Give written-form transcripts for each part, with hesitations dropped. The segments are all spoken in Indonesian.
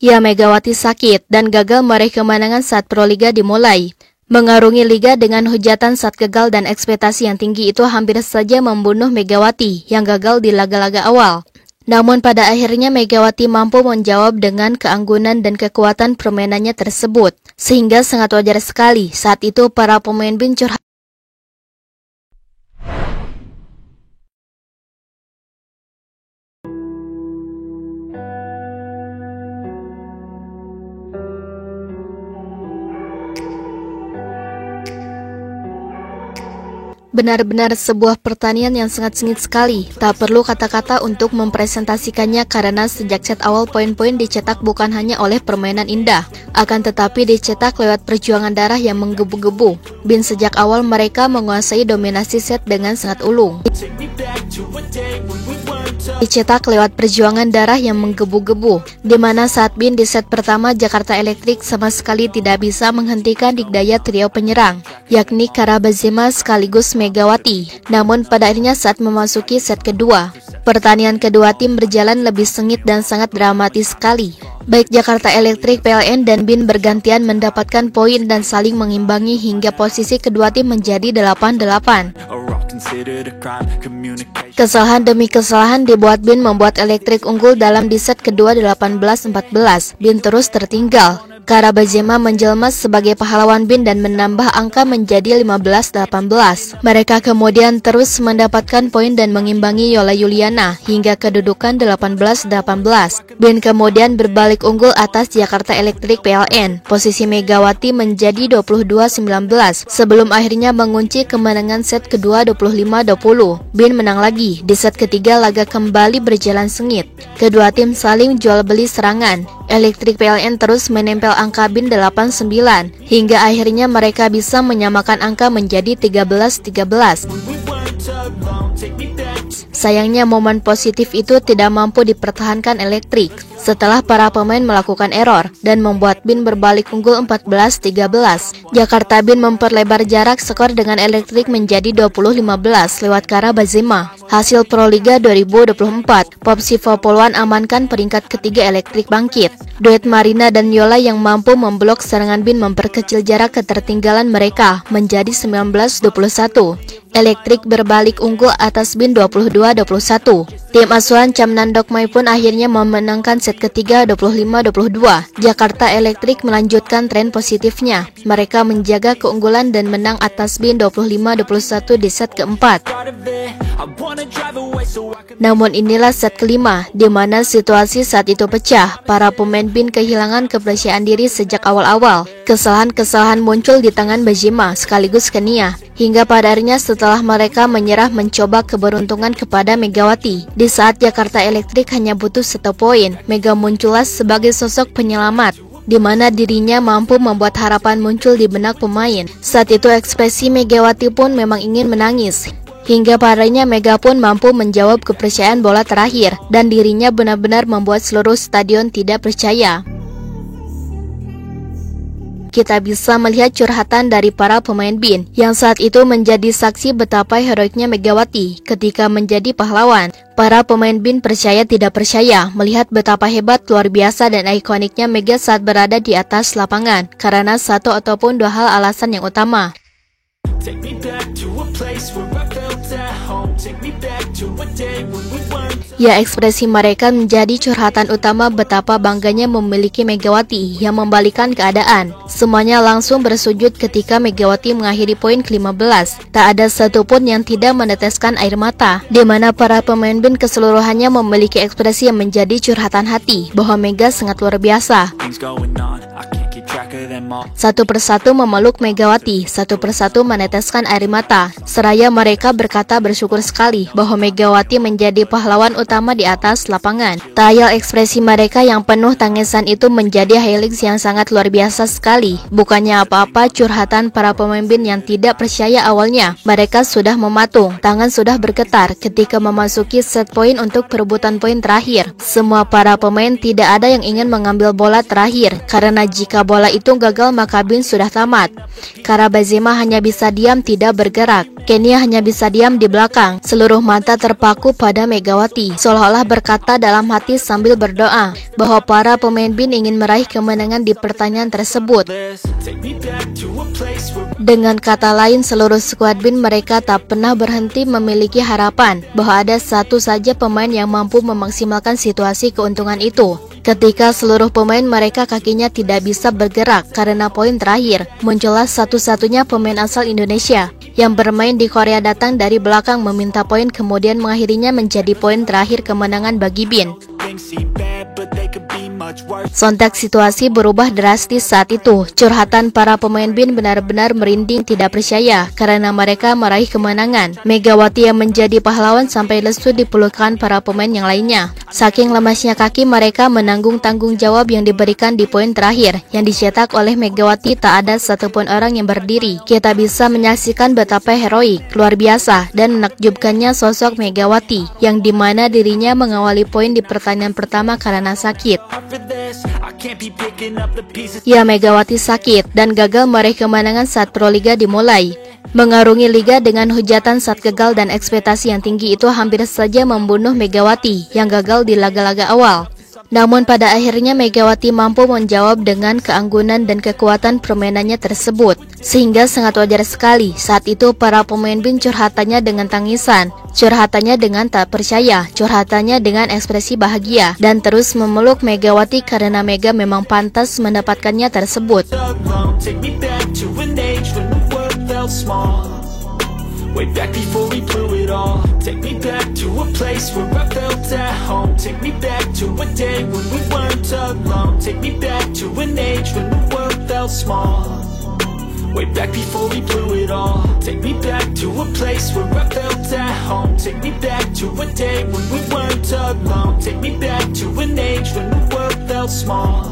Ya, Megawati sakit dan gagal meraih kemenangan saat Proliga dimulai. Mengarungi liga dengan hujatan saat gagal dan ekspektasi yang tinggi itu hampir saja membunuh Megawati yang gagal di laga-laga awal. Namun pada akhirnya Megawati mampu menjawab dengan keanggunan dan kekuatan permainannya tersebut. Sehingga sangat wajar sekali saat itu para pemain BIN curhat. Benar-benar sebuah pertandingan yang sangat sengit sekali. Tak perlu kata-kata untuk mempresentasikannya karena sejak set awal poin-poin dicetak bukan hanya oleh permainan indah, akan tetapi dicetak lewat perjuangan darah yang menggebu-gebu. BIN sejak awal mereka menguasai dominasi set dengan sangat ulung. Dicetak lewat perjuangan darah yang menggebu-gebu, di mana saat BIN di set pertama Jakarta Electric sama sekali tidak bisa menghentikan dikdaya trio penyerang, yakni Kara Benzema sekaligus Megawati. Namun pada akhirnya saat memasuki set kedua, pertandingan kedua tim berjalan lebih sengit dan sangat dramatis sekali. Baik Jakarta Electric, PLN, dan BIN bergantian mendapatkan poin dan saling mengimbangi hingga posisi kedua tim menjadi 8-8. Kesalahan demi kesalahan dibuat BIN membuat Electric unggul dalam di set kedua 18-14. BIN terus tertinggal. Kara Benzema menjelma sebagai pahlawan BIN dan menambah angka menjadi 15-18. Mereka kemudian terus mendapatkan poin dan mengimbangi Yola Juliana hingga kedudukan 18-18. BIN kemudian berbalik unggul atas Jakarta Electric PLN. Posisi Megawati menjadi 22-19 sebelum akhirnya mengunci kemenangan set kedua 25-20. BIN menang lagi. Di set ketiga laga kembali berjalan sengit. Kedua tim saling jual beli serangan. Electric PLN terus menempel angka BIN 8-9 hingga akhirnya mereka bisa menyamakan angka menjadi 13-13. Sayangnya momen positif itu tidak mampu dipertahankan Electric setelah para pemain melakukan error dan membuat BIN berbalik unggul 14-13. Jakarta BIN memperlebar jarak skor dengan Electric menjadi 20-15 lewat Kara Benzema. Hasil Proliga 2024, Popsivo Poluan amankan peringkat ketiga, Electric bangkit. Duet Marina dan Yola yang mampu memblok serangan BIN memperkecil jarak ketertinggalan mereka menjadi 19-21. Electric berbalik unggul atas BIN 22-21. Tim asuhan Cham Nandokmai pun akhirnya memenangkan set ketiga 25-22. Jakarta Electric melanjutkan tren positifnya. Mereka menjaga keunggulan dan menang atas BIN 25-21 di set keempat. Namun inilah set kelima, di mana situasi saat itu pecah. Para pemain BIN kehilangan kepercayaan diri sejak awal-awal. Kesalahan-kesalahan muncul di tangan Benzema sekaligus Kenia, hingga pada akhirnya setelah mereka menyerah mencoba keberuntungan kepada Megawati. Di saat Jakarta Electric hanya butuh 1 poin, Mega muncullah sebagai sosok penyelamat, di mana dirinya mampu membuat harapan muncul di benak pemain. Saat itu ekspresi Megawati pun memang ingin menangis. Hingga padanya Mega pun mampu menjawab kepercayaan bola terakhir, dan dirinya benar-benar membuat seluruh stadion tidak percaya. Kita bisa melihat curhatan dari para pemain BIN yang saat itu menjadi saksi betapa heroiknya Megawati ketika menjadi pahlawan. Para pemain BIN percaya tidak percaya melihat betapa hebat, luar biasa, dan ikoniknya Mega saat berada di atas lapangan karena satu ataupun dua hal alasan yang utama. Ya, ekspresi mereka menjadi curhatan utama betapa bangganya memiliki Megawati yang membalikan keadaan. Semuanya langsung bersujud ketika Megawati mengakhiri poin ke-15. Tak ada satupun yang tidak meneteskan air mata, di mana para pemain BIN keseluruhannya memiliki ekspresi yang menjadi curhatan hati bahwa Mega sangat luar biasa. Satu persatu memeluk Megawati, satu persatu meneteskan air mata. Seraya mereka berkata bersyukur sekali bahwa Megawati menjadi pahlawan utama di atas lapangan. Tak ayal ekspresi mereka yang penuh tangisan itu menjadi highlights yang sangat luar biasa sekali. Bukannya apa-apa curhatan para pemain BIN yang tidak percaya awalnya. Mereka sudah mematung, tangan sudah bergetar ketika memasuki set poin untuk perebutan poin terakhir. Semua para pemain tidak ada yang ingin mengambil bola terakhir, karena jika bola itu gagal maka bin sudah tamat. Karena Benzema hanya bisa diam tidak bergerak. Kenya hanya bisa diam di belakang. Seluruh mata terpaku pada Megawati, seolah-olah berkata dalam hati sambil berdoa bahwa para pemain bin ingin meraih kemenangan di pertandingan tersebut. Dengan kata lain, seluruh skuad bin mereka tak pernah berhenti memiliki harapan bahwa ada satu saja pemain yang mampu memaksimalkan situasi keuntungan itu. Ketika seluruh pemain mereka kakinya tidak bisa bergerak karena poin terakhir, muncullah satu-satunya pemain asal Indonesia yang bermain di Korea datang dari belakang meminta poin, kemudian mengakhirinya menjadi poin terakhir kemenangan bagi bin. Sontak situasi berubah drastis saat itu. Curhatan para pemain bin benar-benar merinding tidak percaya karena mereka meraih kemenangan. Megawati yang menjadi pahlawan sampai lesu di pelukan para pemain yang lainnya. Saking lemasnya kaki mereka menanggung tanggung jawab yang diberikan di poin terakhir yang dicetak oleh Megawati, tak ada satupun orang yang berdiri. Kita bisa menyaksikan betapa heroik, luar biasa, dan menakjubkannya sosok Megawati yang dimana dirinya mengawali poin di pertandingan pertama karena sakit. Ya, Megawati sakit dan gagal meraih kemenangan saat Proliga dimulai. Mengarungi liga dengan hujatan saat gagal dan ekspektasi yang tinggi itu hampir saja membunuh Megawati yang gagal di laga-laga awal. Namun pada akhirnya Megawati mampu menjawab dengan keanggunan dan kekuatan permainannya tersebut. Sehingga sangat wajar sekali saat itu para pemain bin curhatannya dengan tangisan, curhatannya dengan tak percaya, curhatannya dengan ekspresi bahagia, dan terus memeluk Megawati karena Mega memang pantas mendapatkannya tersebut. Way back before we blew it all. Take me back to a place where I felt at home. Take me back to a day when we weren't alone. Take me back to an age when the world felt small. Way back before we blew it all. Take me back to a place where I felt at home. Take me back to a day when we weren't alone. Take me back to an age when the world felt small.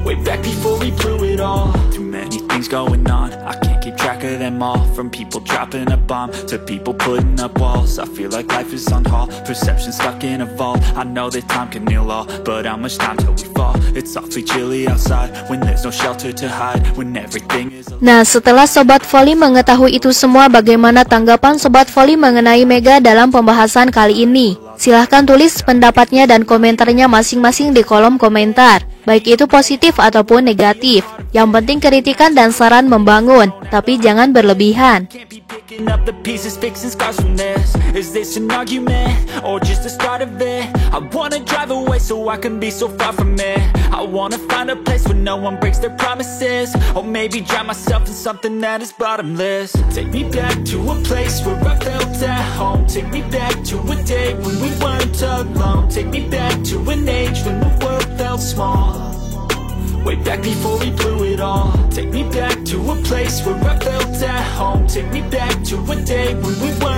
Way back before we blew it all. Too many things going on, I can't keep track of them all. From people dropping a bomb to people putting up walls. I feel like life is on hold, perception stuck in a vault. I know that time can heal all, but how much time till we fall? It's awfully chilly outside when there's no shelter to hide, when everything is... Nah, setelah Sobat Voli mengetahui itu semua, bagaimana tanggapan Sobat Voli mengenai Mega dalam pembahasan kali ini? Silahkan tulis pendapatnya dan komentarnya masing-masing di kolom komentar, baik itu positif ataupun negatif. Yang penting kritikan dan saran membangun, tapi jangan berlebihan. Picking up the pieces, fixing scars from this. Is this an argument, or just the start of it? I wanna drive away so I can be so far from it. I wanna find a place where no one breaks their promises, or maybe drown myself in something that is bottomless. Take me back to a place where I felt at home. Take me back to a day when we weren't alone. Take me back to an age when the world felt small. Way back before we blew it all. Take me back to a place where I felt at home. Take me back to a day when we weren't